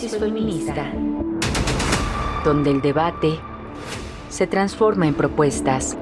Análisis feminista, donde el debate se transforma en propuestas.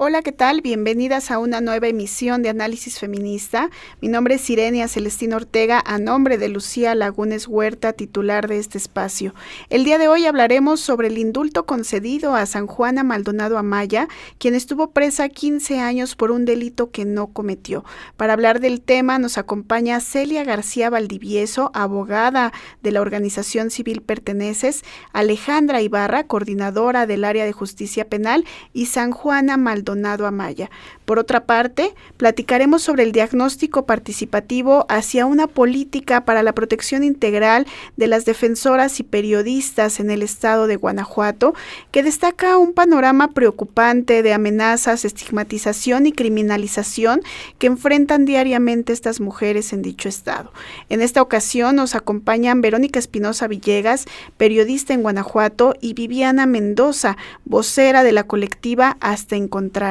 Hola, ¿qué tal? Bienvenidas a una nueva emisión de Análisis Feminista. Mi nombre es Irenia Celestina Ortega, a nombre de Lucía Lagunes Huerta, titular de este espacio. El día de hoy hablaremos sobre el indulto concedido a San Juana Maldonado Amaya, quien estuvo presa 15 años por un delito que no cometió. Para hablar del tema nos acompaña Celia García Valdivieso, abogada de la organización civil Perteneces, Alejandra Ibarra, coordinadora del área de justicia penal, y San Juana Maldonado Amaya. Por otra parte, platicaremos sobre el diagnóstico participativo hacia una política para la protección integral de las defensoras y periodistas en el estado de Guanajuato, que destaca un panorama preocupante de amenazas, estigmatización y criminalización que enfrentan diariamente estas mujeres en dicho estado. En esta ocasión nos acompañan Verónica Espinosa Villegas, periodista en Guanajuato, y Viviana Mendoza, vocera de la colectiva Hasta Encontrarte.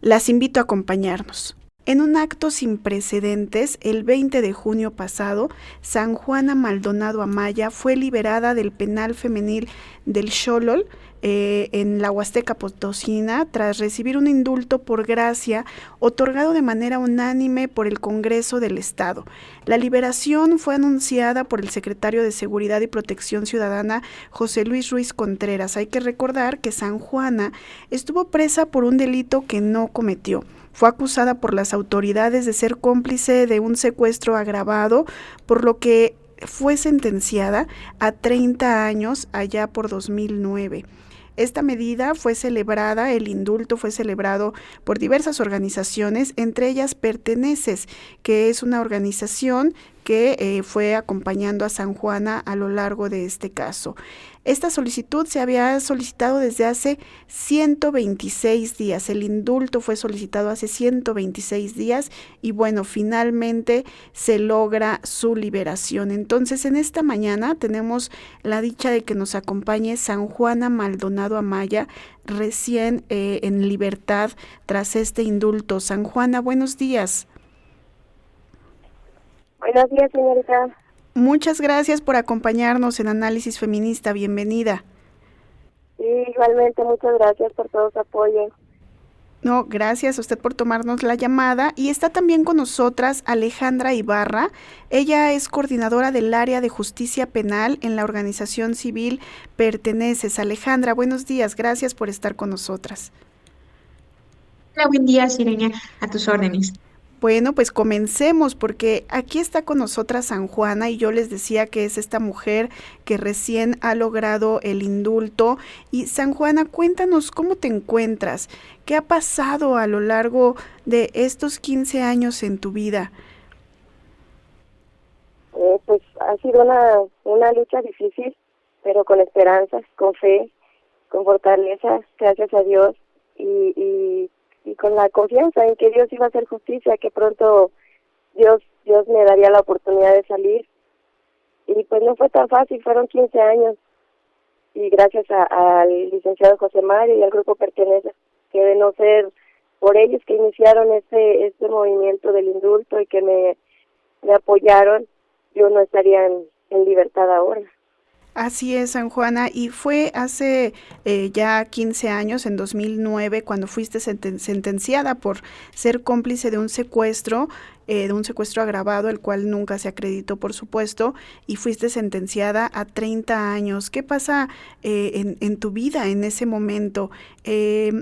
Las invito a acompañarnos. En un acto sin precedentes, el 20 de junio pasado, San Juana Maldonado Amaya fue liberada del penal femenil del Xolol, en la Huasteca Potosina, tras recibir un indulto por gracia otorgado de manera unánime por el Congreso del Estado. La liberación fue anunciada por el secretario de Seguridad y Protección Ciudadana, José Luis Ruiz Contreras. Hay que recordar que San Juana estuvo presa por un delito que no cometió. Fue acusada por las autoridades de ser cómplice de un secuestro agravado, por lo que fue sentenciada a 30 años allá por 2009. Esta medida fue celebrada, el indulto fue celebrado por diversas organizaciones, entre ellas Perteneces, que es una organización que fue acompañando a San Juana a lo largo de este caso. Esta solicitud se había solicitado desde hace 126 días. El indulto fue solicitado hace 126 días y bueno, finalmente se logra su liberación. Entonces, en esta mañana tenemos la dicha de que nos acompañe San Juana Maldonado Amaya, recién en libertad tras este indulto. San Juana, buenos días. Buenos días, señorita. Muchas gracias por acompañarnos en Análisis Feminista. Bienvenida. Sí, igualmente, muchas gracias por todo su apoyo. No, gracias a usted por tomarnos la llamada. Y está también con nosotras Alejandra Ibarra. Ella es coordinadora del área de justicia penal en la organización civil Perteneces. Alejandra, buenos días. Gracias por estar con nosotras. Hola, buen día, Sirenia, a tus órdenes. Bueno, pues comencemos, porque aquí está con nosotras San Juana y yo les decía que es esta mujer que recién ha logrado el indulto. Y San Juana, cuéntanos cómo te encuentras, qué ha pasado a lo largo de estos 15 años en tu vida. Pues ha sido una lucha difícil, pero con esperanzas, con fe, con fortaleza, gracias a Dios, y con la confianza en que Dios iba a hacer justicia, que pronto Dios me daría la oportunidad de salir. Y pues no fue tan fácil, fueron 15 años. Y gracias al licenciado José Mario y al grupo Pertenece, que de no ser por ellos que iniciaron este movimiento del indulto y que me apoyaron, yo no estaría en libertad ahora. Así es, San Juana, y fue hace ya 15 años, en 2009, cuando fuiste sentenciada por ser cómplice de un secuestro agravado, el cual nunca se acreditó, por supuesto, y fuiste sentenciada a 30 años. ¿Qué pasa en tu vida en ese momento?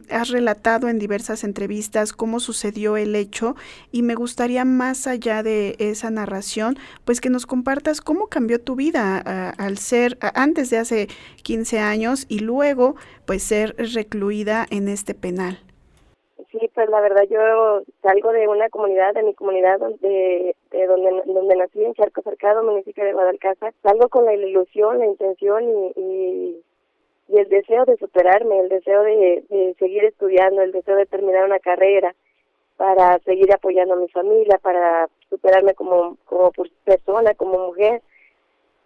Has relatado en diversas entrevistas cómo sucedió el hecho, y me gustaría, más allá de esa narración, pues que nos compartas cómo cambió tu vida al ser, antes de hace 15 años y luego pues ser recluida en este penal. Sí, pues la verdad yo salgo de una comunidad, de mi comunidad donde nací, en Charco Cercado, municipio de Guadalcázar. Salgo con la ilusión, la intención y el deseo de superarme, el deseo de seguir estudiando, el deseo de terminar una carrera para seguir apoyando a mi familia, para superarme como persona, como mujer.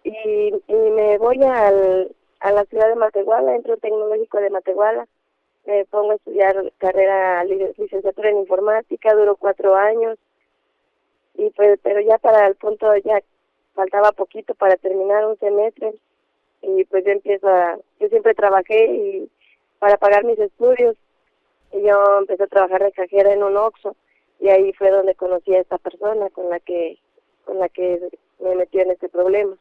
Y me voy a la ciudad de Matehuala, entro al Tecnológico de Matehuala. Me pongo a estudiar carrera licenciatura en informática, duró 4 años, y pues, pero ya para el punto, ya faltaba poquito para terminar un semestre y pues yo siempre trabajé y para pagar mis estudios y yo empecé a trabajar de cajera en un Oxxo y ahí fue donde conocí a esta persona con la que me metí en este problema.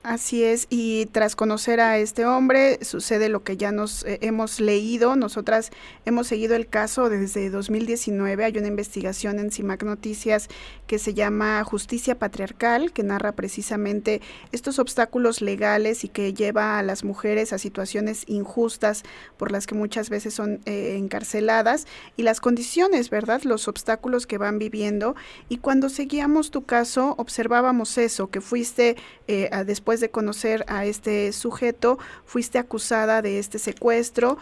Así es, y tras conocer a este hombre sucede lo que ya nos hemos leído. Nosotras hemos seguido el caso desde 2019. Hay una investigación en CIMAC Noticias que se llama Justicia Patriarcal, que narra precisamente estos obstáculos legales y que lleva a las mujeres a situaciones injustas por las que muchas veces son encarceladas, y las condiciones, ¿verdad? Los obstáculos que van viviendo. Y cuando seguíamos tu caso observábamos eso, que fuiste después de conocer a este sujeto, fuiste acusada de este secuestro,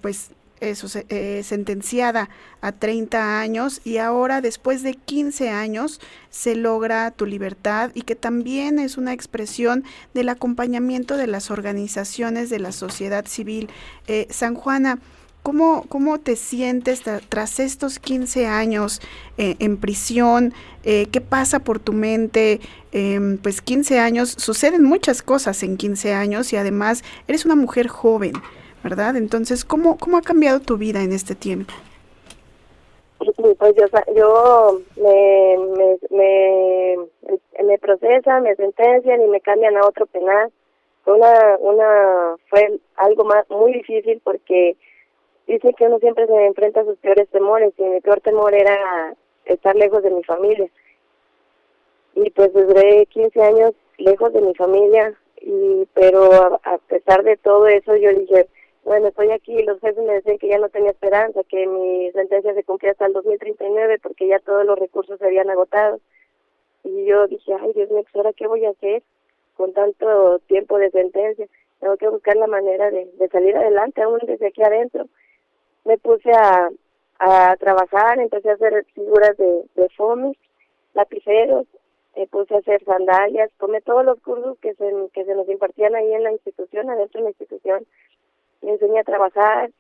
pues eso, sentenciada a 30 años, y ahora después de 15 años se logra tu libertad, y que también es una expresión del acompañamiento de las organizaciones de la sociedad civil. San Juana, ¿cómo te sientes tras estos 15 años en prisión? ¿Qué pasa por tu mente? Pues 15 años, suceden muchas cosas en 15 años y además eres una mujer joven, ¿verdad? Entonces, ¿cómo ha cambiado tu vida en este tiempo? Pues yo me procesan, me sentencian y me cambian a otro penal. Fue algo muy difícil porque dice que uno siempre se enfrenta a sus peores temores, y mi peor temor era estar lejos de mi familia. Y pues duré 15 años lejos de mi familia, pero a pesar de todo eso yo dije, bueno, estoy aquí, y los jefes me decían que ya no tenía esperanza, que mi sentencia se cumplía hasta el 2039 porque ya todos los recursos se habían agotado. Y yo dije, ay Dios mío, ¿ahora qué voy a hacer con tanto tiempo de sentencia? Tengo que buscar la manera de salir adelante aún desde aquí adentro. Me puse a trabajar, empecé a hacer figuras de foamy, lapiceros, me puse a hacer sandalias, tomé todos los cursos que se nos impartían ahí en la institución, adentro de la institución. Me enseñé a trabajar,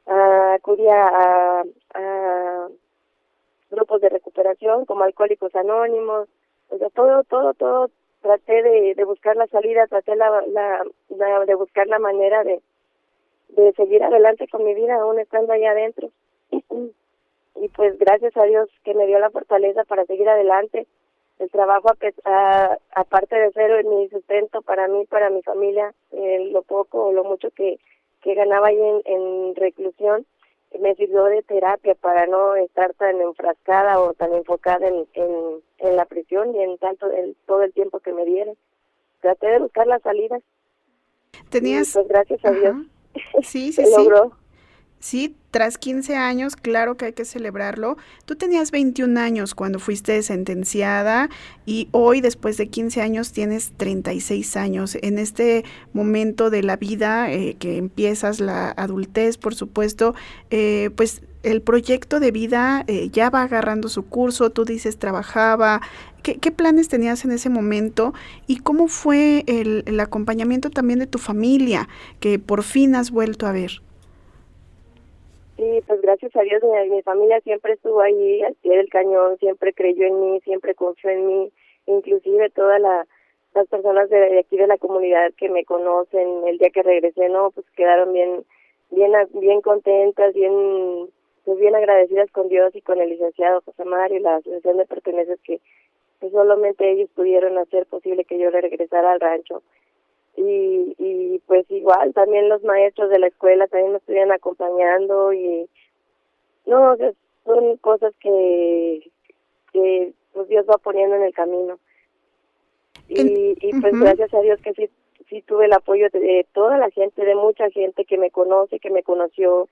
acudí a grupos de recuperación como Alcohólicos Anónimos, o sea, todo, traté de buscar la salida, traté de buscar la manera de seguir adelante con mi vida aún estando allá adentro. Y pues gracias a Dios que me dio la fortaleza para seguir adelante. El trabajo, aparte de ser mi sustento para mí, para mi familia, lo poco o lo mucho que ganaba ahí en reclusión, me sirvió de terapia para no estar tan enfrascada o tan enfocada en la prisión y en todo el tiempo que me dieron. Traté de buscar las salidas. ¿Tenías? Y pues gracias a Dios. Sí, se logró. Sí, tras 15 años, claro que hay que celebrarlo. Tú tenías 21 años cuando fuiste sentenciada, y hoy, después de 15 años, tienes 36 años. En este momento de la vida, que empiezas la adultez, por supuesto, pues el proyecto de vida ya va agarrando su curso. Tú dices, trabajaba. ¿Qué planes tenías en ese momento? ¿Y cómo fue el acompañamiento también de tu familia, que por fin has vuelto a ver? Sí, pues gracias a Dios mi familia siempre estuvo ahí al pie del cañón, siempre creyó en mí, siempre confió en mí, inclusive todas las personas de aquí de la comunidad que me conocen, el día que regresé, no, pues quedaron bien contentas, bien agradecidas con Dios y con el licenciado José Mario y la Asociación de Pertenencias que solamente ellos pudieron hacer posible que yo regresara al rancho. Y pues igual también los maestros de la escuela también me estuvieron acompañando, y no, son cosas que pues Dios va poniendo en el camino. Y pues gracias a Dios que sí tuve el apoyo de toda la gente, de mucha gente que me conoce, que me conoció,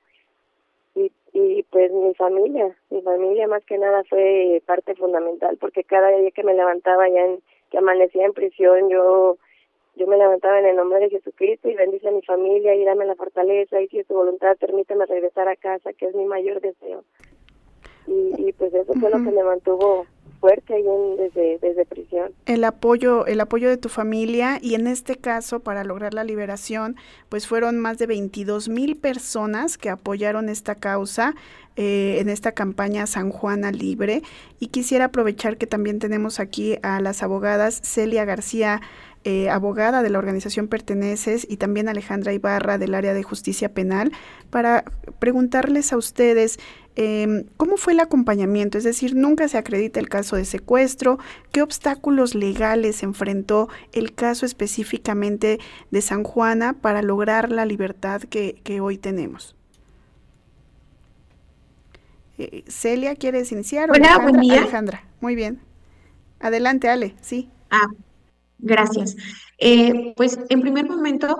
y pues mi familia más que nada fue parte fundamental, porque cada día que me levantaba que amanecía en prisión, yo me levantaba en el nombre de Jesucristo y bendice a mi familia y dame la fortaleza, y si es tu voluntad permíteme regresar a casa, que es mi mayor deseo. Y pues eso fue lo que me mantuvo fuerte ahí desde prisión. El apoyo de tu familia, y en este caso, para lograr la liberación, pues fueron más de 22,000 personas que apoyaron esta causa en esta campaña San Juana Libre. Y quisiera aprovechar que también tenemos aquí a las abogadas Celia García, abogada de la organización Perteneces, y también Alejandra Ibarra del área de justicia penal, para preguntarles a ustedes ¿cómo fue el acompañamiento? Es decir, nunca se acredita el caso de secuestro. ¿Qué obstáculos legales enfrentó el caso específicamente de San Juana para lograr la libertad que hoy tenemos? Celia, ¿quieres iniciar? Hola, buen día. Alejandra, muy bien. Adelante, Ale, sí. Gracias. Pues en primer momento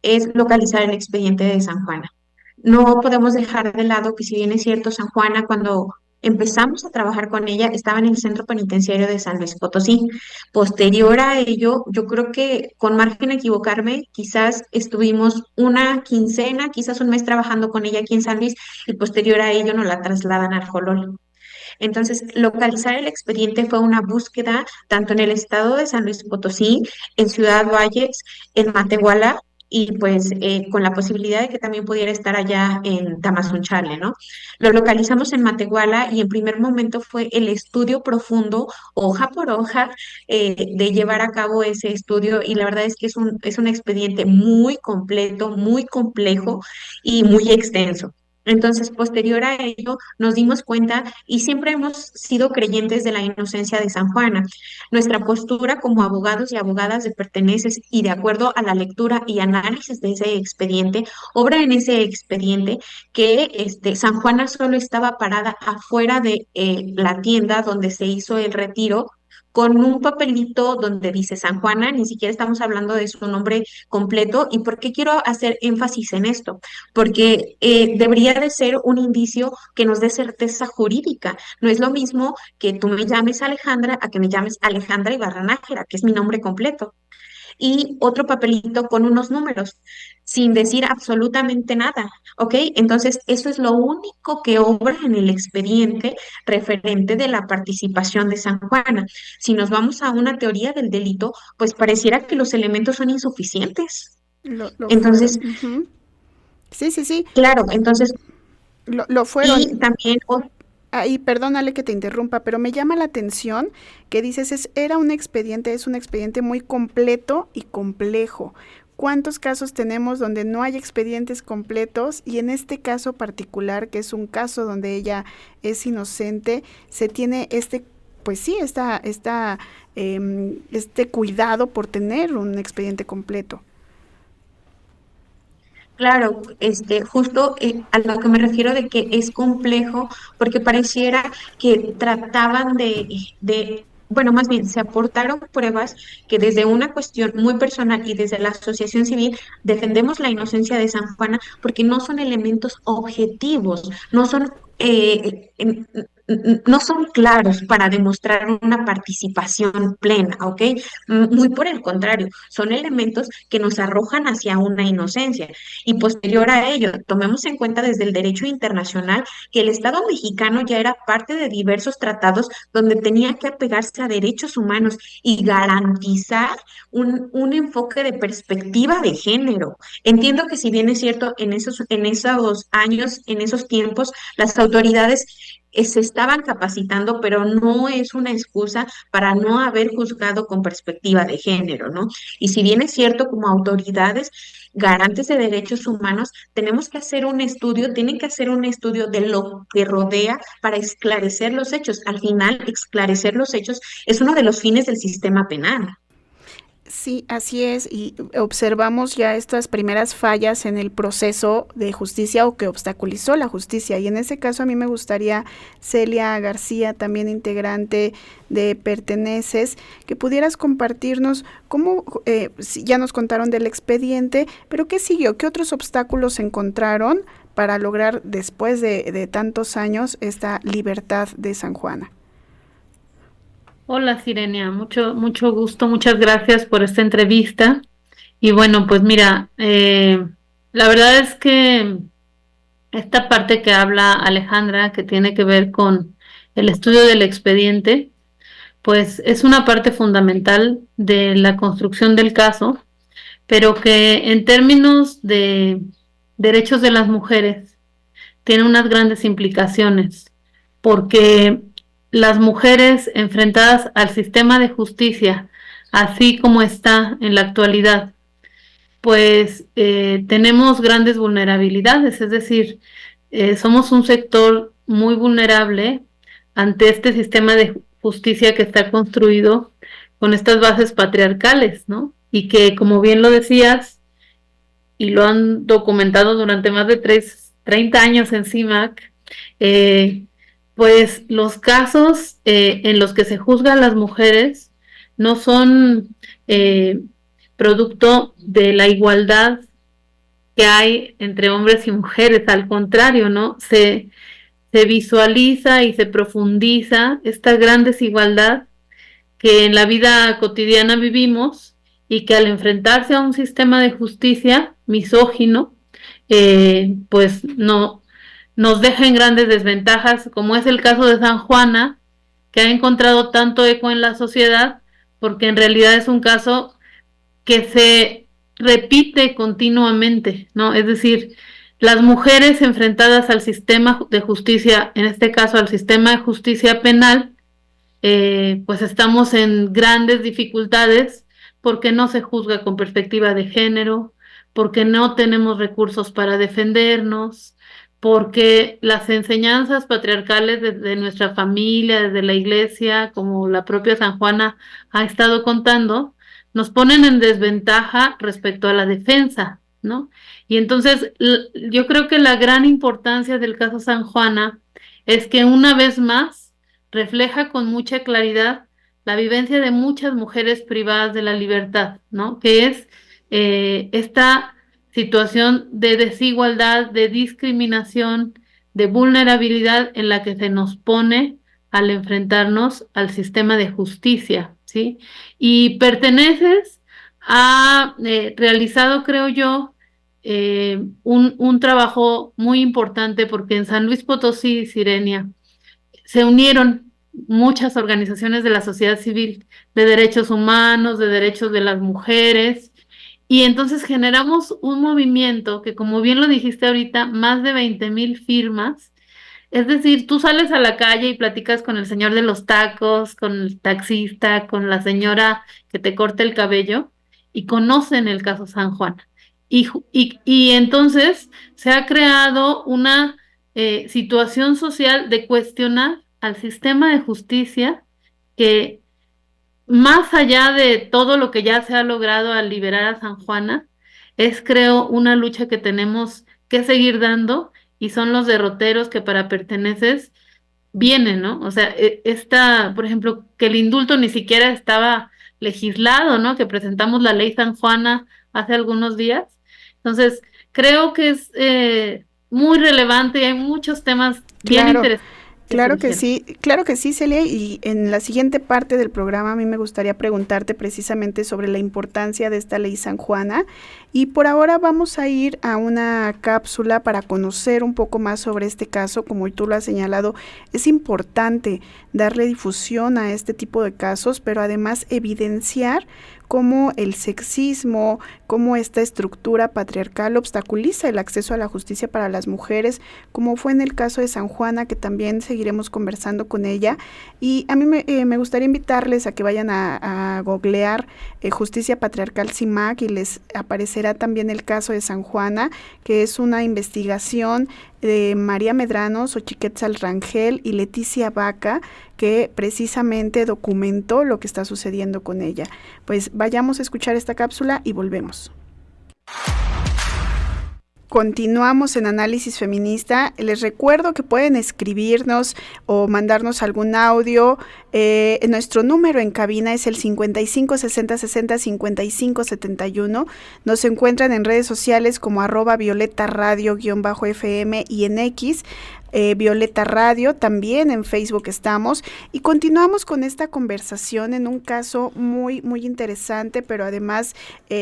es localizar el expediente de San Juana. No podemos dejar de lado que si bien es cierto, San Juana, cuando empezamos a trabajar con ella, estaba en el centro penitenciario de San Luis Potosí. Posterior a ello, yo creo que con margen a equivocarme, quizás estuvimos una quincena, quizás un mes trabajando con ella aquí en San Luis y posterior a ello nos la trasladan al Jolol. Entonces, localizar el expediente fue una búsqueda tanto en el estado de San Luis Potosí, en Ciudad Valles, en Matehuala, y pues con la posibilidad de que también pudiera estar allá en Tamazunchale, ¿no? Lo localizamos en Matehuala y en primer momento fue el estudio profundo, hoja por hoja, de llevar a cabo ese estudio, y la verdad es que es un expediente muy completo, muy complejo y muy extenso. Entonces, posterior a ello, nos dimos cuenta y siempre hemos sido creyentes de la inocencia de San Juana. Nuestra postura como abogados y abogadas de Perteneces y de acuerdo a la lectura y análisis de ese expediente, obra en ese expediente que San Juana solo estaba parada afuera de la tienda donde se hizo el retiro, con un papelito donde dice San Juana. Ni siquiera estamos hablando de su nombre completo. ¿Y por qué quiero hacer énfasis en esto? Porque debería de ser un indicio que nos dé certeza jurídica. No es lo mismo que tú me llames Alejandra a que me llames Alejandra Ibarra Nájera, que es mi nombre completo, y otro papelito con unos números, sin decir absolutamente nada, ¿ok? Entonces, eso es lo único que obra en el expediente referente de la participación de San Juana. Si nos vamos a una teoría del delito, pues pareciera que los elementos son insuficientes. Lo fueron. Entonces, Uh-huh. Sí, sí, sí. claro, entonces, Lo fueron. y también, Ahí, perdónale que te interrumpa, pero me llama la atención que dices, es un expediente muy completo y complejo. ¿Cuántos casos tenemos donde no hay expedientes completos? Y en este caso particular, que es un caso donde ella es inocente, se tiene pues sí, este cuidado por tener un expediente completo. claro, justo a lo que me refiero de que es complejo, porque pareciera que trataban bueno, más bien se aportaron pruebas que desde una cuestión muy personal y desde la asociación civil defendemos la inocencia de San Juana porque no son elementos objetivos, no son claros para demostrar una participación plena, ¿ok? Muy por el contrario, son elementos que nos arrojan hacia una inocencia. Y posterior a ello, tomemos en cuenta desde el derecho internacional que el Estado mexicano ya era parte de diversos tratados donde tenía que apegarse a derechos humanos y garantizar un enfoque de perspectiva de género. Entiendo que si bien es cierto, en esos años, en esos tiempos, las autoridades se estaban capacitando, pero no es una excusa para no haber juzgado con perspectiva de género, ¿no? Y si bien es cierto, como autoridades garantes de derechos humanos, tenemos que hacer un estudio, tienen que hacer un estudio de lo que rodea para esclarecer los hechos. Al final, esclarecer los hechos es uno de los fines del sistema penal. Sí, así es, y observamos ya estas primeras fallas en el proceso de justicia o que obstaculizó la justicia. Y en ese caso a mí me gustaría, Celia García, también integrante de Perteneces, que pudieras compartirnos cómo, ya nos contaron del expediente, pero ¿qué siguió? ¿Qué otros obstáculos encontraron para lograr después de tantos años esta libertad de San Juana? Hola, Sirenia, mucho gusto, muchas gracias por esta entrevista. Y bueno, pues mira, la verdad es que esta parte que habla Alejandra, que tiene que ver con el estudio del expediente, pues es una parte fundamental de la construcción del caso, pero que en términos de derechos de las mujeres tiene unas grandes implicaciones, porque las mujeres enfrentadas al sistema de justicia, así como está en la actualidad, pues tenemos grandes vulnerabilidades, es decir, somos un sector muy vulnerable ante este sistema de justicia que está construido con estas bases patriarcales, ¿no? Y que, como bien lo decías, y lo han documentado durante más de 30 años en CIMAC, pues los casos en los que se juzga a las mujeres no son producto de la igualdad que hay entre hombres y mujeres, al contrario, ¿no? Se visualiza y se profundiza esta gran desigualdad que en la vida cotidiana vivimos y que al enfrentarse a un sistema de justicia misógino, pues no nos deja en grandes desventajas, como es el caso de San Juana, que ha encontrado tanto eco en la sociedad, porque en realidad es un caso que se repite continuamente, ¿no? Es decir, las mujeres enfrentadas al sistema de justicia, en este caso al sistema de justicia penal, pues estamos en grandes dificultades porque no se juzga con perspectiva de género, porque no tenemos recursos para defendernos, porque las enseñanzas patriarcales desde nuestra familia, desde la iglesia, como la propia San Juana ha estado contando, nos ponen en desventaja respecto a la defensa, ¿no? Y entonces yo creo que la gran importancia del caso San Juana es que una vez más refleja con mucha claridad la vivencia de muchas mujeres privadas de la libertad, ¿no? Que es esta situación de desigualdad, de discriminación, de vulnerabilidad en la que se nos pone al enfrentarnos al sistema de justicia, ¿sí? Y perteneces a realizado, creo yo, un trabajo muy importante porque en San Luis Potosí, Sirenia, se unieron muchas organizaciones de la sociedad civil, de derechos humanos, de derechos de las mujeres, y entonces generamos un movimiento que, como bien lo dijiste ahorita, más de 20,000 firmas. Es decir, tú sales a la calle y platicas con el señor de los tacos, con el taxista, con la señora que te corta el cabello y conocen el caso San Juan. Y entonces se ha creado una situación social de cuestionar al sistema de justicia que, más allá de todo lo que ya se ha logrado al liberar a San Juana, es, creo, una lucha que tenemos que seguir dando y son los derroteros que para perteneces vienen, ¿no? O sea, por ejemplo, que el indulto ni siquiera estaba legislado, ¿no? Que presentamos la ley San Juana hace algunos días. Entonces, creo que es muy relevante y hay muchos temas bien Claro. interesantes. Claro que sí, Celia, y en la siguiente parte del programa a mí me gustaría preguntarte precisamente sobre la importancia de esta ley San Juana, y por ahora vamos a ir a una cápsula para conocer un poco más sobre este caso. Como tú lo has señalado, es importante darle difusión a este tipo de casos, pero además evidenciar cómo el sexismo, cómo esta estructura patriarcal obstaculiza el acceso a la justicia para las mujeres, como fue en el caso de San Juana, que también seguiremos conversando con ella. Y a mí me gustaría invitarles a que vayan a googlear Justicia Patriarcal CIMAC y les aparecerá también el caso de San Juana, que es una investigación de María Medrano, Xochiquetzal Rangel y Leticia Vaca, que precisamente documentó lo que está sucediendo con ella. Pues vayamos a escuchar esta cápsula y volvemos. Continuamos en Análisis Feminista. Les recuerdo que pueden escribirnos o mandarnos algún audio. Nuestro número en cabina es el 55 60 60 55 71. Nos encuentran en redes sociales como @Violeta Radio-FM y en X Violeta Radio, también en Facebook estamos, y continuamos con esta conversación en un caso muy, muy interesante, pero además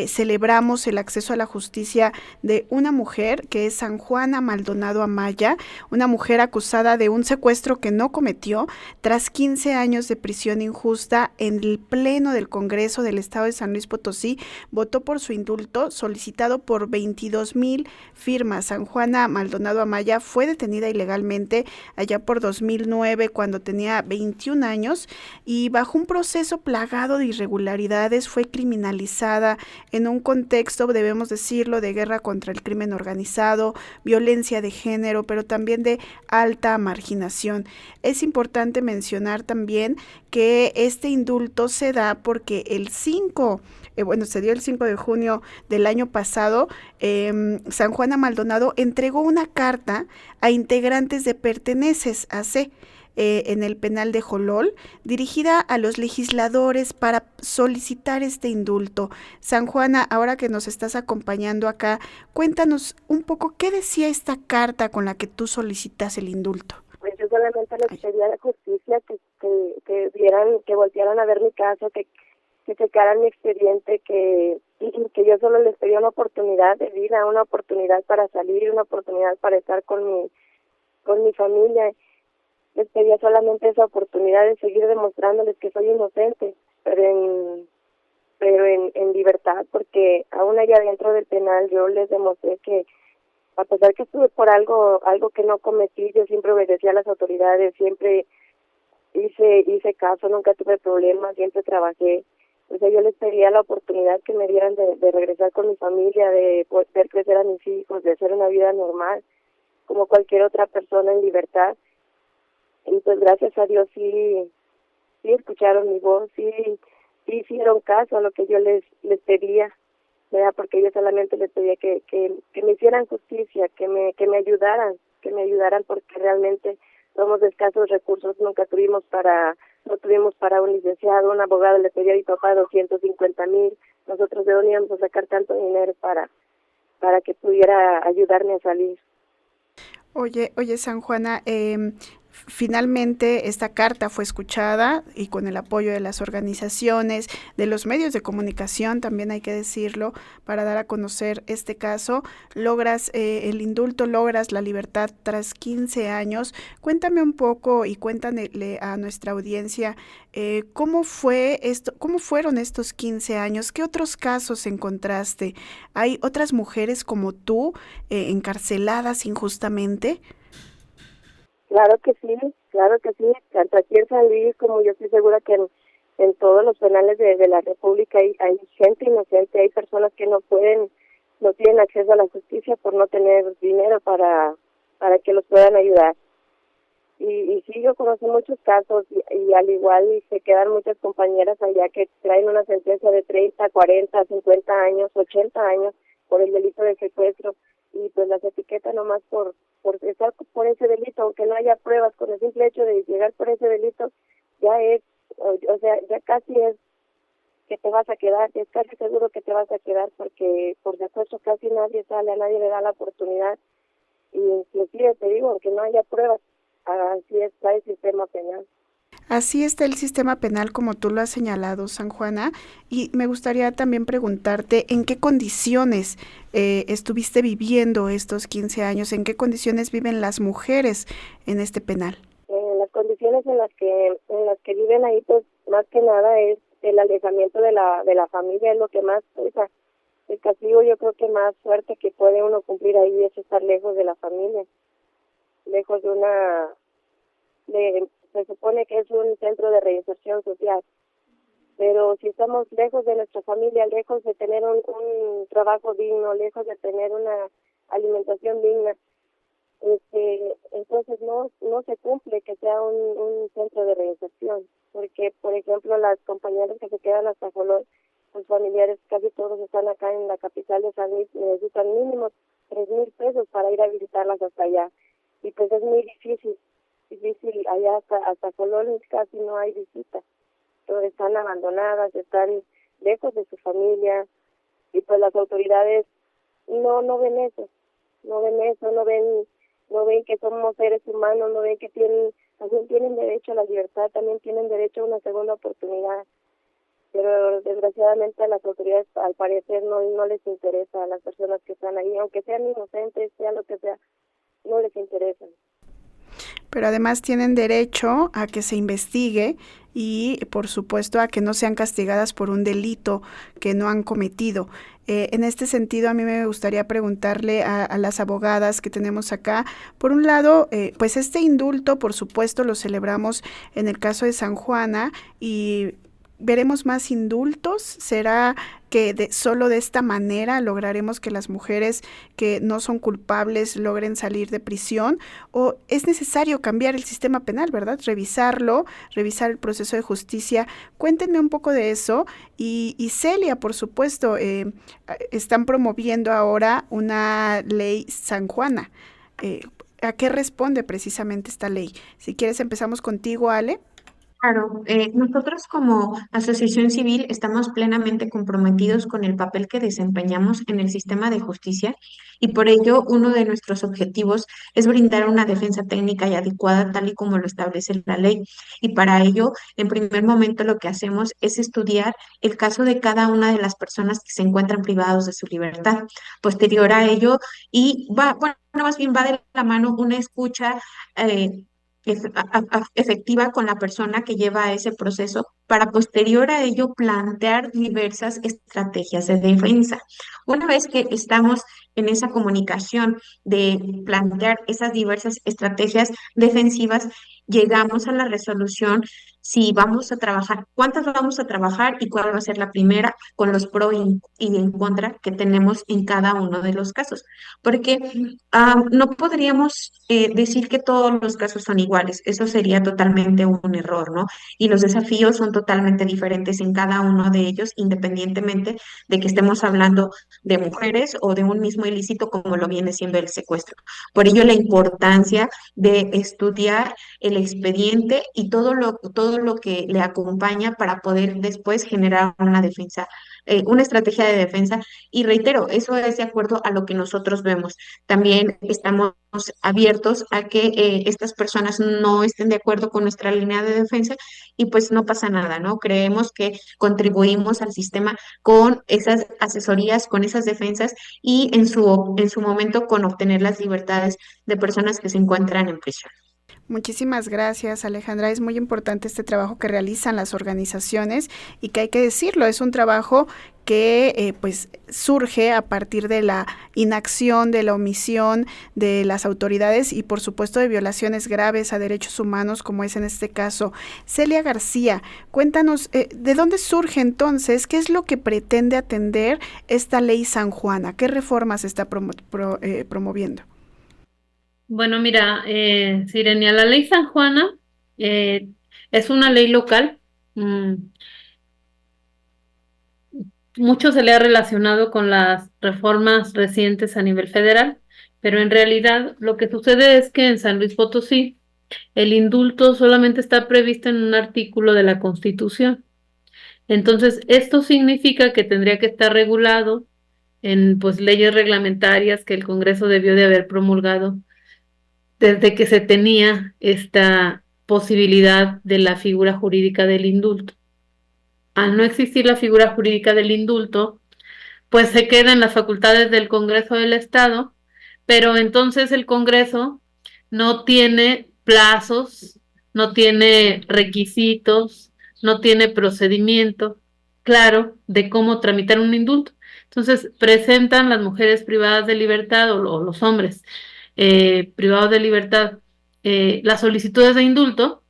celebramos el acceso a la justicia de una mujer que es San Juana Maldonado Amaya, una mujer acusada de un secuestro que no cometió tras 15 años de prisión injusta. En el Pleno del Congreso del Estado de San Luis Potosí votó por su indulto solicitado por 22,000 firmas. San Juana Maldonado Amaya fue detenida ilegalmente allá por 2009 cuando tenía 21 años y bajo un proceso plagado de irregularidades fue criminalizada en un contexto, debemos decirlo, de guerra contra el crimen organizado, violencia de género, pero también de alta marginación. Es importante mencionar también que este indulto se da porque se dio el 5 de junio del año pasado. San Juana Maldonado entregó una carta a integrantes de Perteneces AC en el penal de Jolol, dirigida a los legisladores para solicitar este indulto. San Juana, ahora que nos estás acompañando acá, cuéntanos un poco qué decía esta carta con la que tú solicitas el indulto. Pues yo solamente les pedía a la justicia que vieran, que voltearan a ver mi caso, que checaran mi expediente, que yo solo les pedía una oportunidad de vida, una oportunidad para salir, una oportunidad para estar con mi familia. Les pedía solamente esa oportunidad de seguir demostrándoles que soy inocente, pero en libertad, porque aún allá dentro del penal yo les demostré que a pesar que estuve por algo que no cometí, yo siempre obedecí a las autoridades, siempre hice caso, nunca tuve problemas, siempre trabajé. O sea, yo les pedía la oportunidad que me dieran de regresar con mi familia, de poder crecer a mis hijos, de hacer una vida normal, como cualquier otra persona en libertad. Y pues gracias a Dios sí escucharon mi voz, sí hicieron caso a lo que yo les pedía, ¿verdad? Porque yo solamente les pedía que me hicieran justicia, que me ayudaran porque realmente somos de escasos recursos, no tuvimos para un licenciado, un abogado le pedía a mi papá 250,000, nosotros de dónde íbamos a sacar tanto dinero para que pudiera ayudarme a salir. Oye, San Juana, finalmente esta carta fue escuchada y con el apoyo de las organizaciones, de los medios de comunicación, también hay que decirlo, para dar a conocer este caso, logras el indulto, logras la libertad tras 15 años. Cuéntame un poco y cuéntale a nuestra audiencia cómo fueron estos 15 años, qué otros casos encontraste. ¿Hay otras mujeres como tú encarceladas injustamente? Claro que sí, tanto aquí en San Luis como yo estoy segura que en todos los penales de la República hay gente inocente, hay personas que no tienen acceso a la justicia por no tener dinero para que los puedan ayudar. Y sí, yo conozco muchos casos y al igual se quedan muchas compañeras allá que traen una sentencia de 30, 40, 50 años, 80 años por el delito de secuestro y pues las etiquetan nomás por estar por ese delito, aunque no haya pruebas, con el simple hecho de llegar por ese delito, ya casi es que te vas a quedar, ya es casi seguro que te vas a quedar, porque por secuestro casi nadie sale, a nadie le da la oportunidad, y inclusive te digo, aunque no haya pruebas, así está el sistema penal. Así está el sistema penal como tú lo has señalado, San Juana, y me gustaría también preguntarte en qué condiciones estuviste viviendo estos 15 años, en qué condiciones viven las mujeres en este penal. Las condiciones en las que viven ahí, pues más que nada es el alejamiento de la familia, es lo que más pesa. El castigo yo creo que más fuerte que puede uno cumplir ahí es estar lejos de la familia, lejos se supone que es un centro de reinserción social, pero si estamos lejos de nuestra familia, lejos de tener un trabajo digno, lejos de tener una alimentación digna, entonces no se cumple que sea un centro de reinserción, porque por ejemplo las compañeras que se quedan hasta Jolol, sus familiares casi todos están acá en la capital de San Luis, necesitan mínimo 3,000 pesos para ir a visitarlas hasta allá, y pues es muy difícil allá hasta Jolol casi no hay visita, todas están abandonadas, están lejos de su familia, y pues las autoridades no ven eso, no ven no ven que somos seres humanos, no ven que también tienen derecho a la libertad, también tienen derecho a una segunda oportunidad. Pero desgraciadamente a las autoridades al parecer no les interesa a las personas que están ahí, aunque sean inocentes, sea lo que sea, no les interesan. Pero además tienen derecho a que se investigue y, por supuesto, a que no sean castigadas por un delito que no han cometido. En este sentido, a mí me gustaría preguntarle a las abogadas que tenemos acá, por un lado, pues este indulto, por supuesto, lo celebramos en el caso de San Juana y ¿veremos más indultos? ¿Será que solo de esta manera lograremos que las mujeres que no son culpables logren salir de prisión? ¿O es necesario cambiar el sistema penal, verdad? Revisarlo, revisar el proceso de justicia. Cuéntenme un poco de eso. Y Celia, por supuesto, están promoviendo ahora una ley San Juana. ¿A qué responde precisamente esta ley? Si quieres, empezamos contigo, Ale. Claro, nosotros como asociación civil estamos plenamente comprometidos con el papel que desempeñamos en el sistema de justicia y por ello uno de nuestros objetivos es brindar una defensa técnica y adecuada tal y como lo establece la ley. Y para ello, en primer momento lo que hacemos es estudiar el caso de cada una de las personas que se encuentran privados de su libertad. Posterior a ello, bueno, más bien va de la mano una escucha. Efectiva con la persona que lleva ese proceso para posterior a ello plantear diversas estrategias de defensa. Una vez que estamos en esa comunicación de plantear esas diversas estrategias defensivas, llegamos a la resolución si vamos a trabajar, cuántas vamos a trabajar y cuál va a ser la primera con los pro y en contra que tenemos en cada uno de los casos. Porque no podríamos decir que todos los casos son iguales, eso sería totalmente un error, ¿no? Y los desafíos son totalmente diferentes en cada uno de ellos, independientemente de que estemos hablando de mujeres o de un mismo ilícito como lo viene siendo el secuestro. Por ello, la importancia de estudiar el expediente y todo lo que le acompaña para poder después generar una defensa, una estrategia de defensa. Y reitero, eso es de acuerdo a lo que nosotros vemos. También estamos abiertos a que estas personas no estén de acuerdo con nuestra línea de defensa y pues no pasa nada, ¿no? Creemos que contribuimos al sistema con esas asesorías, con esas defensas y en su momento con obtener las libertades de personas que se encuentran en prisión. Muchísimas gracias, Alejandra. Es muy importante este trabajo que realizan las organizaciones y que hay que decirlo, es un trabajo que pues surge a partir de la inacción, de la omisión de las autoridades y por supuesto de violaciones graves a derechos humanos como es en este caso. Celia García, cuéntanos, ¿de dónde surge entonces? ¿Qué es lo que pretende atender esta ley San Juana? ¿Qué reformas está promoviendo? Bueno, mira, Sirenia, la ley San Juana es una ley local. mm, Mucho se le ha relacionado con las reformas recientes a nivel federal, pero en realidad lo que sucede es que en San Luis Potosí el indulto solamente está previsto en un artículo de la Constitución. Entonces, esto significa que tendría que estar regulado en pues leyes reglamentarias que el Congreso debió de haber promulgado desde que se tenía esta posibilidad de la figura jurídica del indulto. Al no existir la figura jurídica del indulto, pues se queda en las facultades del Congreso del Estado, pero entonces el Congreso no tiene plazos, no tiene requisitos, no tiene procedimiento claro de cómo tramitar un indulto. Entonces presentan las mujeres privadas de libertad o los hombres privados de libertad las solicitudes de indulto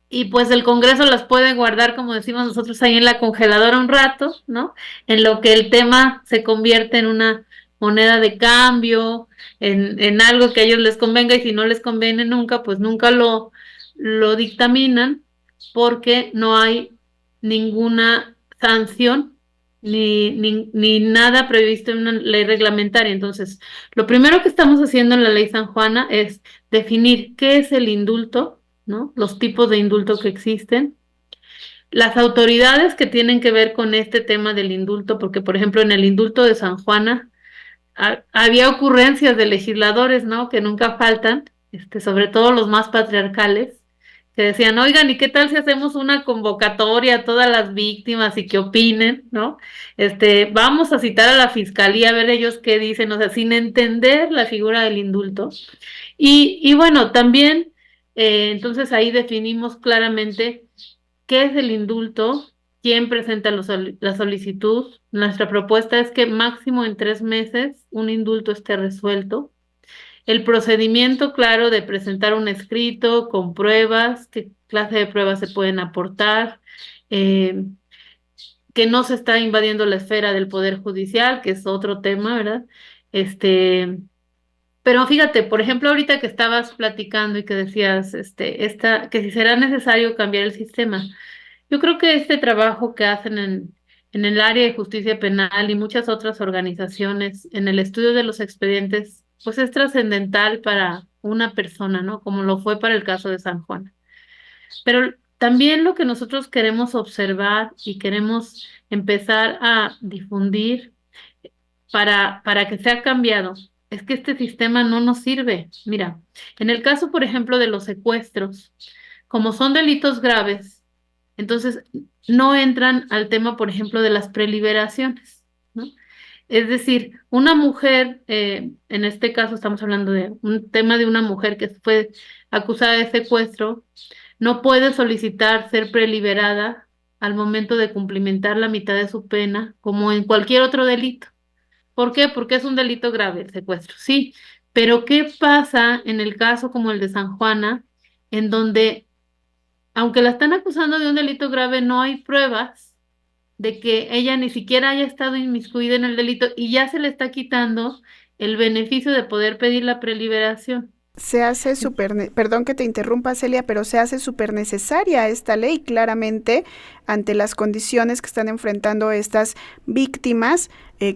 y pues el Congreso las puede guardar, como decimos nosotros, ahí en la congeladora un rato, ¿no? En lo que el tema se convierte en una moneda de cambio, en algo que a ellos les convenga, y si no les conviene nunca, pues nunca lo dictaminan, porque no hay ninguna sanción ni nada previsto en una ley reglamentaria. Entonces, lo primero que estamos haciendo en la ley San Juana es definir qué es el indulto, ¿no? Los tipos de indulto que existen, las autoridades que tienen que ver con este tema del indulto, porque por ejemplo en el indulto de San Juana había ocurrencias de legisladores, ¿no? Que nunca faltan, sobre todo los más patriarcales, que decían, oigan, ¿y qué tal si hacemos una convocatoria a todas las víctimas y que opinen, ¿no? Vamos a citar a la fiscalía a ver ellos qué dicen, o sea, sin entender la figura del indulto. Y bueno, también, entonces ahí definimos claramente qué es el indulto, quién presenta la solicitud. Nuestra propuesta es que máximo en 3 meses un indulto esté resuelto. El procedimiento, claro, de presentar un escrito con pruebas, qué clase de pruebas se pueden aportar, eh, que no se está invadiendo la esfera del Poder Judicial, que es otro tema, ¿verdad? Pero fíjate, por ejemplo, ahorita que estabas platicando y que decías, que si será necesario cambiar el sistema. Yo creo que este trabajo que hacen en el área de justicia penal y muchas otras organizaciones en el estudio de los expedientes, pues es trascendental para una persona, ¿no? Como lo fue para el caso de San Juan. Pero también lo que nosotros queremos observar y queremos empezar a difundir para que sea cambiado es que este sistema no nos sirve. Mira, en el caso, por ejemplo, de los secuestros, como son delitos graves, entonces no entran al tema, por ejemplo, de las preliberaciones, ¿no? Es decir, una mujer, en este caso estamos hablando de un tema de una mujer que fue acusada de secuestro, no puede solicitar ser preliberada al momento de cumplimentar la mitad de su pena, como en cualquier otro delito. ¿Por qué? Porque es un delito grave el secuestro, sí. Pero ¿qué pasa en el caso como el de San Juana, en donde, aunque la están acusando de un delito grave, no hay pruebas de que ella ni siquiera haya estado inmiscuida en el delito y ya se le está quitando el beneficio de poder pedir la preliberación? Se hace perdón que te interrumpa, Celia, pero se hace súper necesaria esta ley claramente ante las condiciones que están enfrentando estas víctimas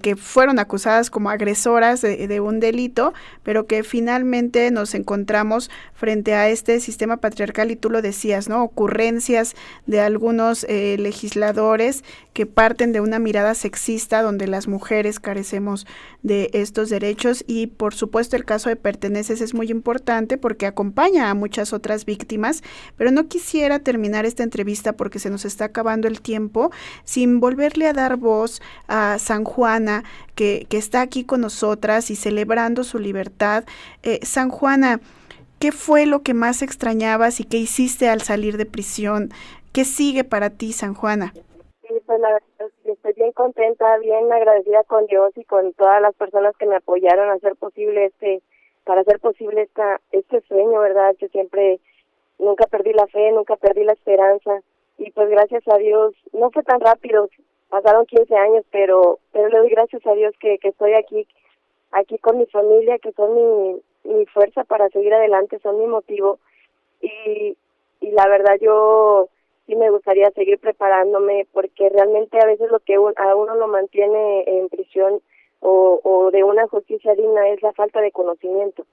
que fueron acusadas como agresoras de un delito, pero que finalmente nos encontramos frente a este sistema patriarcal y tú lo decías, ¿no? Ocurrencias de algunos legisladores que parten de una mirada sexista donde las mujeres carecemos de estos derechos y por supuesto el caso de Perteneces es muy importante porque acompaña a muchas otras víctimas, pero no quisiera terminar esta entrevista porque se nos está acabando el tiempo sin volverle a dar voz a San Juana, que está aquí con nosotras y celebrando su libertad. San Juana, ¿qué fue lo que más extrañabas y qué hiciste al salir de prisión? ¿Qué sigue para ti, San Juana? Sí, pues la verdad, estoy bien contenta, bien agradecida con Dios y con todas las personas que me apoyaron a hacer posible para hacer posible este sueño, ¿verdad? Que siempre, nunca perdí la fe, nunca perdí la esperanza. Y pues gracias a Dios, no fue tan rápido, pasaron 15 años, pero le doy gracias a Dios que estoy aquí con mi familia, que son mi fuerza para seguir adelante, son mi motivo. Y la verdad yo sí me gustaría seguir preparándome, porque realmente a veces lo que a uno lo mantiene en prisión o de una justicia digna es la falta de conocimiento.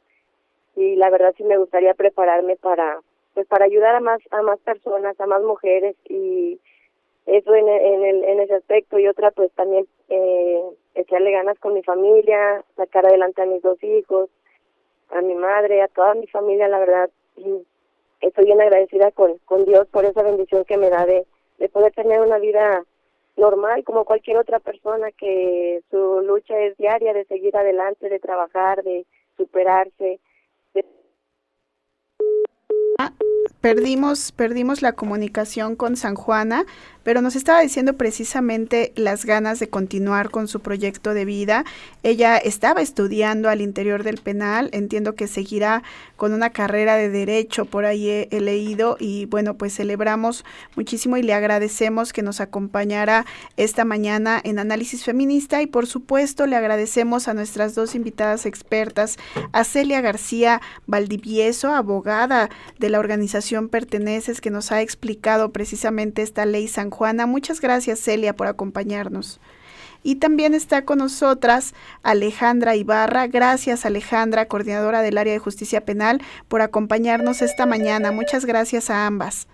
Y la verdad sí me gustaría prepararme para ayudar a más personas, a más mujeres, y eso en ese aspecto. Y otra, pues también echarle ganas con mi familia, sacar adelante a mis 2 hijos, a mi madre, a toda mi familia, la verdad. Y estoy bien agradecida con Dios por esa bendición que me da de poder tener una vida normal como cualquier otra persona, que su lucha es diaria de seguir adelante, de trabajar, de superarse. Perdimos la comunicación con San Juana, pero nos estaba diciendo precisamente las ganas de continuar con su proyecto de vida. Ella estaba estudiando al interior del penal, entiendo que seguirá con una carrera de derecho, por ahí he leído, y bueno, pues celebramos muchísimo y le agradecemos que nos acompañara esta mañana en Análisis Feminista, y por supuesto le agradecemos a nuestras 2 invitadas expertas, a Celia García Valdivieso, abogada de la organización Perteneces, que nos ha explicado precisamente esta ley San Juana. Muchas gracias, Celia, por acompañarnos. Y también está con nosotras Alejandra Ibarra. Gracias, Alejandra, coordinadora del área de justicia penal, por acompañarnos esta mañana. Muchas gracias a ambas.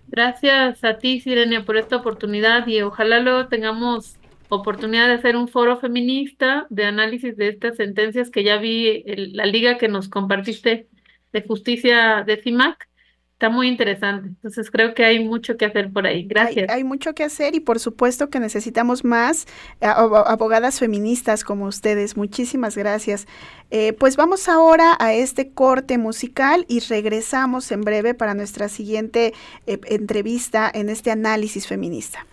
Gracias a ti, Sirenia, por esta oportunidad y ojalá luego tengamos oportunidad de hacer un foro feminista de análisis de estas sentencias que ya vi, la liga que nos compartiste de justicia de CIMAC. Está muy interesante. Entonces creo que hay mucho que hacer por ahí. Gracias. Hay mucho que hacer y por supuesto que necesitamos más abogadas feministas como ustedes. Muchísimas gracias. Pues vamos ahora a este corte musical y regresamos en breve para nuestra siguiente entrevista en este análisis feminista.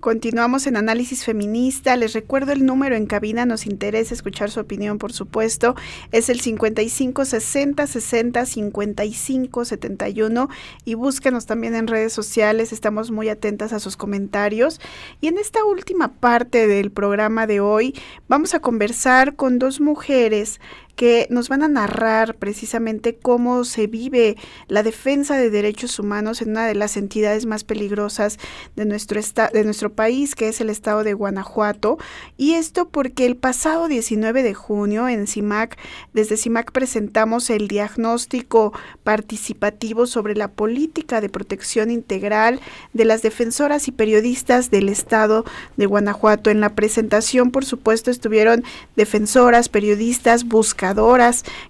Continuamos en Análisis Feminista. Les recuerdo el número en cabina, nos interesa escuchar su opinión, por supuesto. Es el 55 60 60 55 71 y búsquenos también en redes sociales. Estamos muy atentas a sus comentarios. Y en esta última parte del programa de hoy vamos a conversar con dos mujeres que nos van a narrar precisamente cómo se vive la defensa de derechos humanos en una de las entidades más peligrosas de nuestro país, que es el estado de Guanajuato. Y esto porque el pasado 19 de junio en CIMAC, desde CIMAC presentamos el diagnóstico participativo sobre la política de protección integral de las defensoras y periodistas del estado de Guanajuato. En la presentación, por supuesto, estuvieron defensoras, periodistas, buscadoras,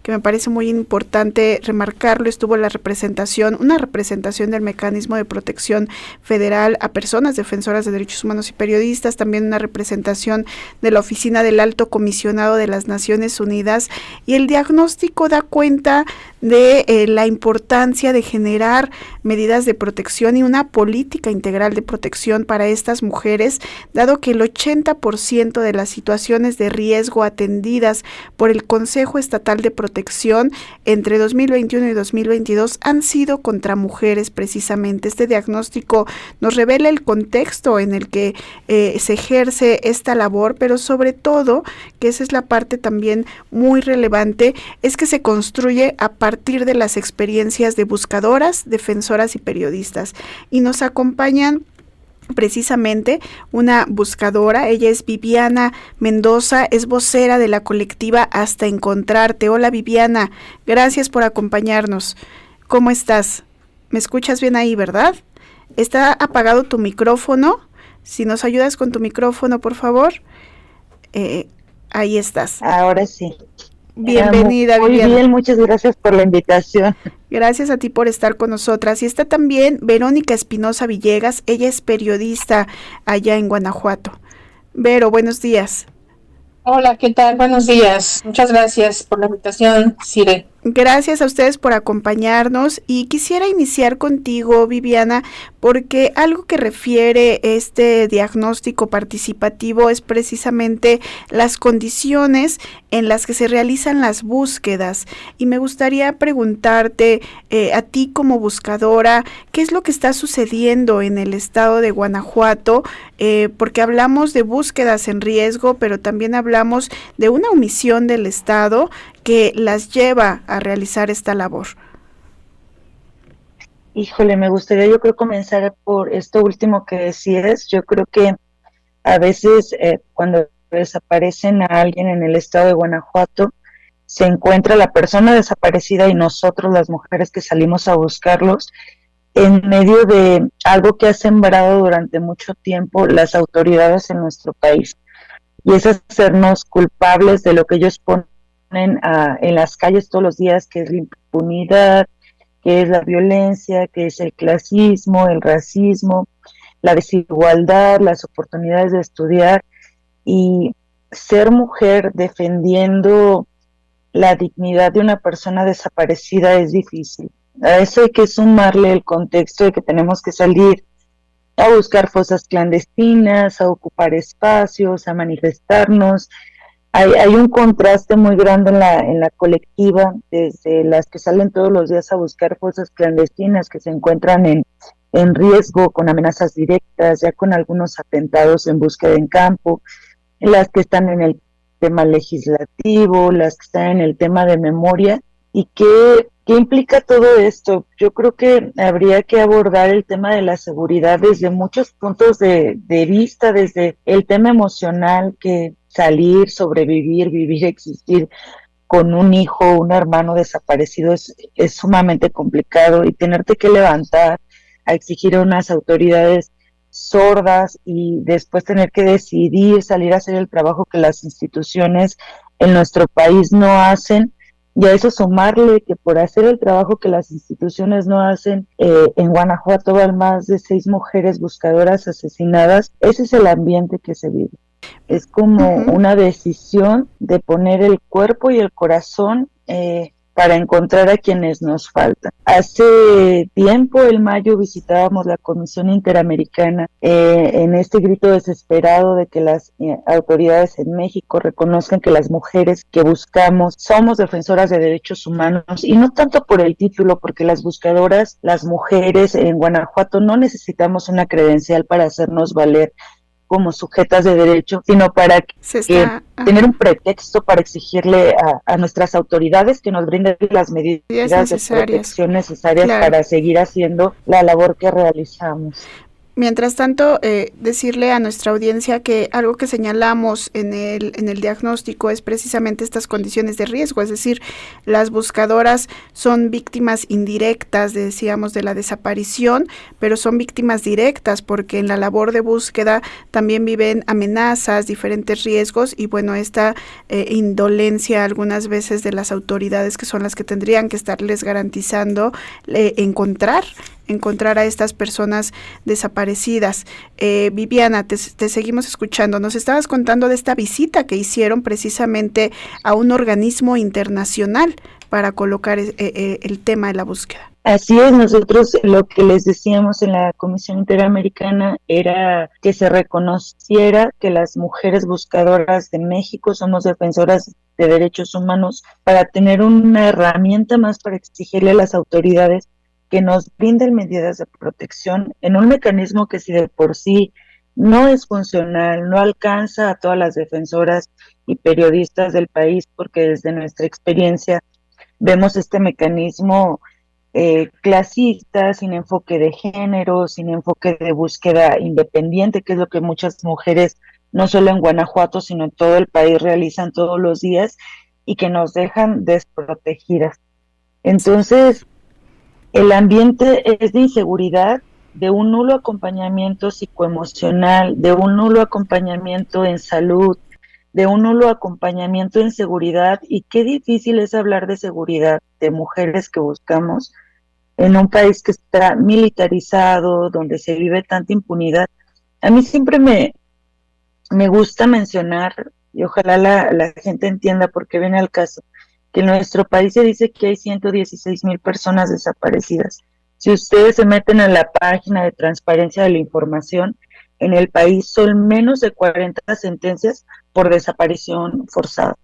que me parece muy importante remarcarlo. Estuvo una representación del Mecanismo de Protección Federal a Personas Defensoras de Derechos Humanos y Periodistas, también una representación de la Oficina del Alto Comisionado de las Naciones Unidas, y el diagnóstico da cuenta de la importancia de generar medidas de protección y una política integral de protección para estas mujeres, dado que el 80% de las situaciones de riesgo atendidas por el Consejo Estatal de Protección entre 2021 y 2022 han sido contra mujeres precisamente. Este diagnóstico nos revela el contexto en el que se ejerce esta labor, pero sobre todo, que esa es la parte también muy relevante, es que se construye a partir de las experiencias de buscadoras, defensoras y periodistas. Y nos acompañan precisamente una buscadora. Ella es Viviana Mendoza, es vocera de la colectiva Hasta Encontrarte. Hola Viviana, gracias por acompañarnos. ¿Cómo estás? ¿Me escuchas bien ahí, verdad? ¿Está apagado tu micrófono? Si nos ayudas con tu micrófono, por favor. Ahí estás. Ahora sí. Bienvenida, muy Viviana. bien, muchas gracias por la invitación. Gracias a ti por estar con nosotras. Y está también Verónica Espinosa Villegas, ella es periodista allá en Guanajuato. Vero, buenos días. Hola, ¿qué tal? Buenos días. Muchas gracias por la invitación, Sire. Gracias a ustedes por acompañarnos y quisiera iniciar contigo, Viviana, porque algo que refiere este diagnóstico participativo es precisamente las condiciones en las que se realizan las búsquedas. Y me gustaría preguntarte a ti como buscadora, ¿qué es lo que está sucediendo en el estado de Guanajuato? Porque hablamos de búsquedas en riesgo, pero también hablamos de una omisión del Estado que las lleva a realizar esta labor. Híjole, me gustaría yo creo comenzar por esto último que decías. Yo creo que a veces cuando desaparecen a alguien en el estado de Guanajuato, se encuentra la persona desaparecida y nosotros, las mujeres que salimos a buscarlos, en medio de algo que ha sembrado durante mucho tiempo las autoridades en nuestro país. Y es hacernos culpables de lo que ellos ponen en las calles todos los días, que es la impunidad, que es la violencia, que es el clasismo, el racismo, la desigualdad, las oportunidades de estudiar. Y ser mujer defendiendo la dignidad de una persona desaparecida es difícil. A eso hay que sumarle el contexto de que tenemos que salir a buscar fosas clandestinas, a ocupar espacios, a manifestarnos. Hay un contraste muy grande en la colectiva, desde las que salen todos los días a buscar fosas clandestinas que se encuentran en riesgo, con amenazas directas, ya con algunos atentados en búsqueda en campo, las que están en el tema legislativo, las que están en el tema de memoria. ¿Y qué implica todo esto? Yo creo que habría que abordar el tema de la seguridad desde muchos puntos de vista, desde el tema emocional, que salir, sobrevivir, vivir, existir con un hijo, un hermano desaparecido es sumamente complicado, y tenerte que levantar a exigir a unas autoridades sordas y después tener que decidir salir a hacer el trabajo que las instituciones en nuestro país no hacen, y a eso sumarle que por hacer el trabajo que las instituciones no hacen, en Guanajuato van más de 6 mujeres buscadoras asesinadas. Ese es el ambiente que se vive. Es como una decisión de poner el cuerpo y el corazón para encontrar a quienes nos faltan. Hace tiempo, en mayo, visitábamos la Comisión Interamericana en este grito desesperado de que las autoridades en México reconozcan que las mujeres que buscamos somos defensoras de derechos humanos, y no tanto por el título, porque las buscadoras, las mujeres en Guanajuato, no necesitamos una credencial para hacernos valer como sujetas de derecho, sino para tener un pretexto para exigirle a nuestras autoridades que nos brinden las medidas de protección necesarias para seguir haciendo la labor que realizamos. Mientras tanto, decirle a nuestra audiencia que algo que señalamos en el diagnóstico es precisamente estas condiciones de riesgo, es decir, las buscadoras son víctimas indirectas, decíamos, de la desaparición, pero son víctimas directas porque en la labor de búsqueda también viven amenazas, diferentes riesgos y bueno, esta indolencia algunas veces de las autoridades que son las que tendrían que estarles garantizando encontrar a estas personas desaparecidas. Viviana, te seguimos escuchando. Nos estabas contando de esta visita que hicieron precisamente a un organismo internacional para colocar el tema de la búsqueda. Así es, nosotros lo que les decíamos en la Comisión Interamericana era que se reconociera que las mujeres buscadoras de México somos defensoras de derechos humanos para tener una herramienta más para exigirle a las autoridades que nos brinden medidas de protección en un mecanismo que si de por sí no es funcional, no alcanza a todas las defensoras y periodistas del país, porque desde nuestra experiencia vemos este mecanismo clasista, sin enfoque de género, sin enfoque de búsqueda independiente, que es lo que muchas mujeres, no solo en Guanajuato, sino en todo el país, realizan todos los días y que nos dejan desprotegidas. Entonces, el ambiente es de inseguridad, de un nulo acompañamiento psicoemocional, de un nulo acompañamiento en salud, de un nulo acompañamiento en seguridad, y qué difícil es hablar de seguridad de mujeres que buscamos en un país que está militarizado, donde se vive tanta impunidad. A mí siempre me gusta mencionar, y ojalá la gente entienda por qué viene al caso, que en nuestro país se dice que hay 116,000 personas desaparecidas. Si ustedes se meten a la página de Transparencia de la Información, en el país son menos de 40 sentencias por desaparición forzada.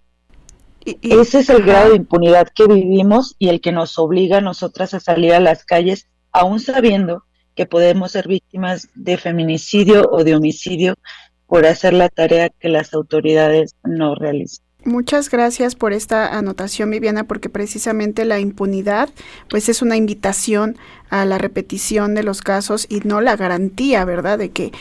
Ese es el grado de impunidad que vivimos y el que nos obliga a nosotras a salir a las calles, aún sabiendo que podemos ser víctimas de feminicidio o de homicidio por hacer la tarea que las autoridades no realizan. Muchas gracias por esta anotación, Viviana, porque precisamente la impunidad pues es una invitación a la repetición de los casos y no la garantía, ¿verdad?, de que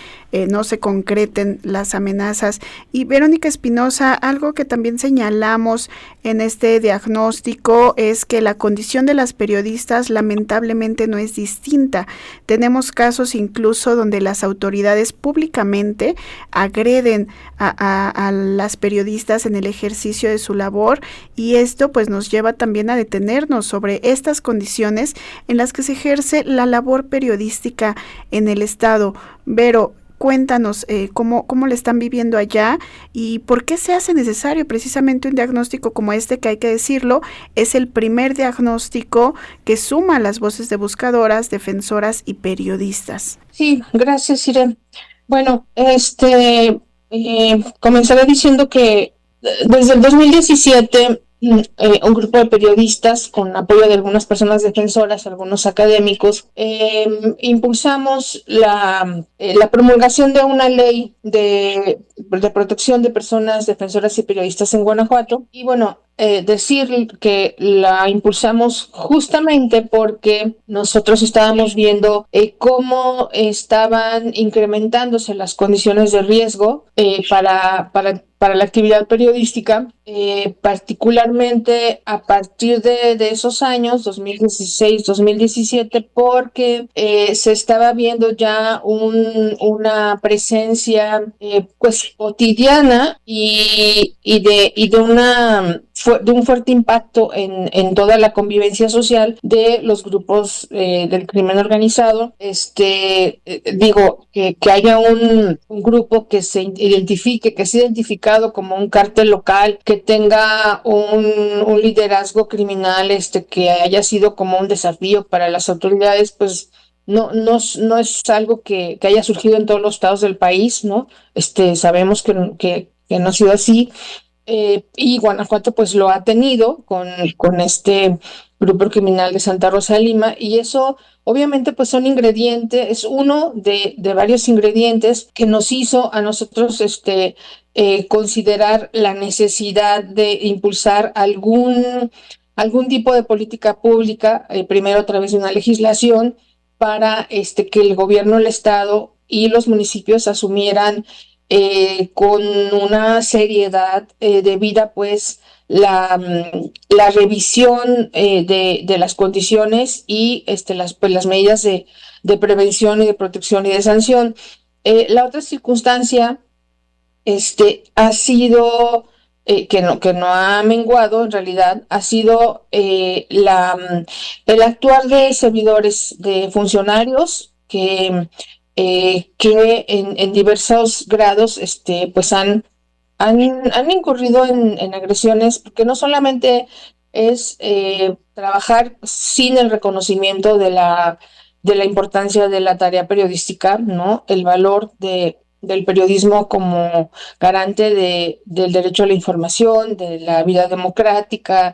no se concreten las amenazas. Y Verónica Espinosa, algo que también señalamos en este diagnóstico es que la condición de las periodistas lamentablemente no es distinta. Tenemos casos incluso donde las autoridades públicamente agreden a las periodistas en el ejercicio de su labor, y esto pues nos lleva también a detenernos sobre estas condiciones en las que se ejerce la labor periodística en el Estado. Vero, cuéntanos cómo le están viviendo allá y por qué se hace necesario precisamente un diagnóstico como este, que hay que decirlo, es el primer diagnóstico que suma las voces de buscadoras, defensoras y periodistas. Sí, gracias, Irene. Bueno, comenzaré diciendo que desde el 2017 un grupo de periodistas, con apoyo de algunas personas defensoras, algunos académicos, impulsamos la promulgación de una ley de protección de personas defensoras y periodistas en Guanajuato. Y bueno, decir que la impulsamos justamente porque nosotros estábamos viendo cómo estaban incrementándose las condiciones de riesgo para para la actividad periodística, particularmente a partir de esos años, 2016, 2017, porque se estaba viendo ya una presencia pues cotidiana y de un fuerte impacto en toda la convivencia social de los grupos del crimen organizado. Digo, que haya un grupo que se identifique, que sea identificado como un cártel local, que tenga un liderazgo criminal, que haya sido como un desafío para las autoridades, pues no es algo que haya surgido en todos los estados del país, ¿no? Sabemos que no ha sido así. Y Guanajuato pues lo ha tenido con este grupo criminal de Santa Rosa de Lima, y eso obviamente pues son ingredientes, es uno de varios ingredientes que nos hizo a nosotros considerar la necesidad de impulsar algún tipo de política pública, primero a través de una legislación, para que el gobierno del estado y los municipios asumieran con una seriedad debida pues la revisión de las condiciones y las medidas de prevención y de protección y de sanción. La otra circunstancia ha sido que no ha menguado, en realidad, ha sido el actuar de servidores, de funcionarios que en diversos grados pues han incurrido en agresiones, porque no solamente es trabajar sin el reconocimiento de la importancia de la tarea periodística, ¿no? El valor del periodismo como garante del derecho a la información, de la vida democrática,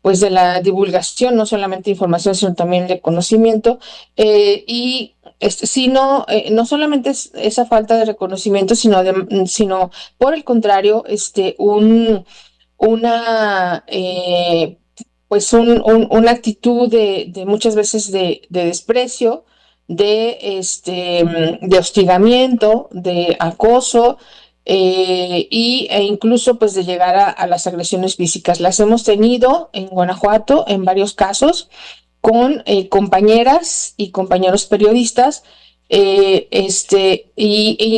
pues de la divulgación, no solamente de información, sino también de conocimiento, y no solamente es esa falta de reconocimiento, sino por el contrario, una actitud de muchas veces de desprecio, de hostigamiento, de acoso, e incluso pues de llegar a las agresiones físicas. Las hemos tenido en Guanajuato en varios casos con compañeras y compañeros periodistas, y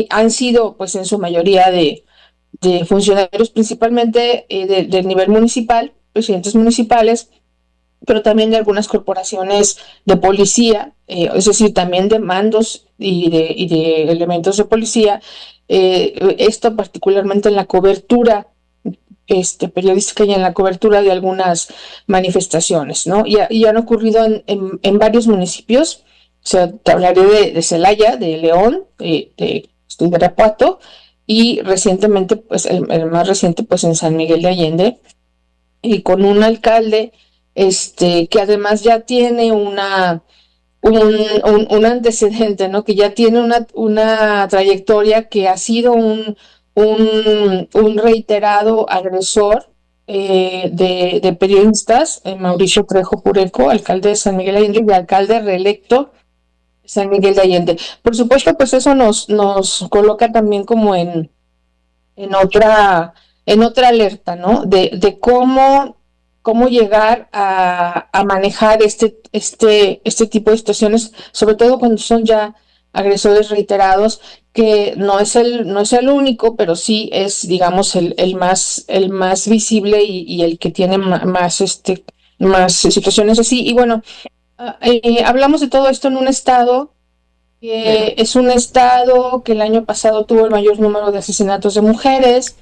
han sido pues en su mayoría de funcionarios, principalmente del nivel municipal, presidentes municipales, pero también de algunas corporaciones de policía, es decir, también de mandos y de elementos de policía. Esto particularmente en la cobertura periodística y en la cobertura de algunas manifestaciones, ¿no? Y han ocurrido en varios municipios. O sea, te hablaré de Celaya, de León, de Irapuato, y recientemente, pues el más reciente, pues en San Miguel de Allende, y con un alcalde que además ya tiene un antecedente, ¿no? Que ya tiene una trayectoria, que ha sido un reiterado agresor de periodistas, Mauricio Trejo Pureco, alcalde de San Miguel de Allende y alcalde reelecto de San Miguel de Allende. Por supuesto, pues eso nos coloca también como en otra alerta, ¿no? De cómo llegar a manejar este tipo de situaciones, sobre todo cuando son ya agresores reiterados, que no es el único, pero sí es, digamos, el más visible y el que tiene más situaciones así. Y bueno, hablamos de todo esto en un estado que es un estado que el año pasado tuvo el mayor número de asesinatos de mujeres.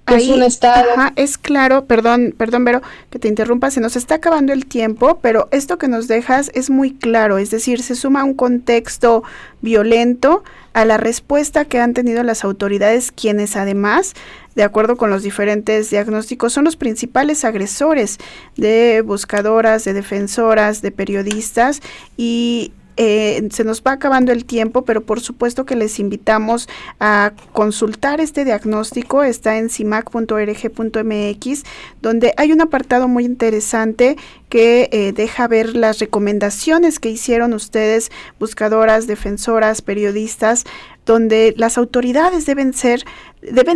Ahí, es un estado. Ajá, es claro, perdón, Vero, que te interrumpa, se nos está acabando el tiempo, pero esto que nos dejas es muy claro, es decir, se suma un contexto violento a la respuesta que han tenido las autoridades, quienes además, de acuerdo con los diferentes diagnósticos, son los principales agresores de buscadoras, de defensoras, de periodistas, y se nos va acabando el tiempo, pero por supuesto que les invitamos a consultar este diagnóstico. Está en cimac.org.mx, donde hay un apartado muy interesante que deja ver las recomendaciones que hicieron ustedes, buscadoras, defensoras, periodistas, donde las autoridades deben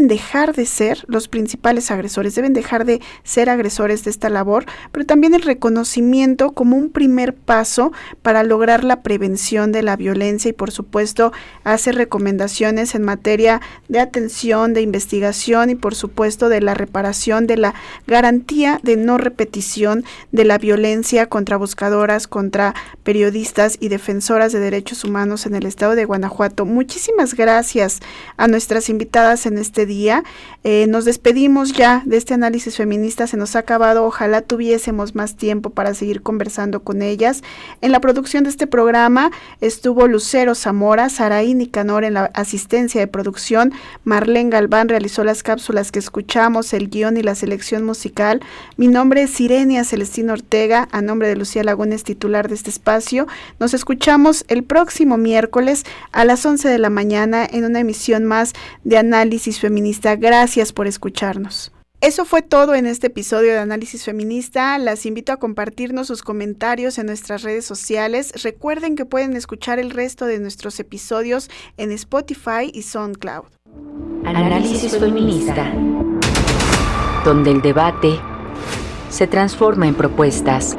dejar de ser los principales agresores, deben dejar de ser agresores de esta labor, pero también el reconocimiento como un primer paso para lograr la prevención de la violencia y, por supuesto, hace recomendaciones en materia de atención, de investigación y, por supuesto, de la reparación, de la garantía de no repetición de la violencia contra buscadoras, contra periodistas y defensoras de derechos humanos en el estado de Guanajuato. Muchísimas gracias a nuestras invitadas en este día. Nos despedimos ya de este análisis feminista, se nos ha acabado, ojalá tuviésemos más tiempo para seguir conversando con ellas. En la producción de este programa estuvo Lucero Zamora, Saraí Nicanor en la asistencia de producción, Marlene Galván realizó las cápsulas que escuchamos, el guión y la selección musical. Mi nombre es Sirenia Celestino Ortega, a nombre de Lucía Lagunes, titular de este espacio. Nos escuchamos el próximo miércoles a las 11 de la mañana en una emisión más de Análisis Feminista. Gracias por escucharnos. Eso fue todo en este episodio de Análisis Feminista. Las invito a compartirnos sus comentarios en nuestras redes sociales. Recuerden que pueden escuchar el resto de nuestros episodios en Spotify y SoundCloud. Análisis Feminista, donde el debate se transforma en propuestas.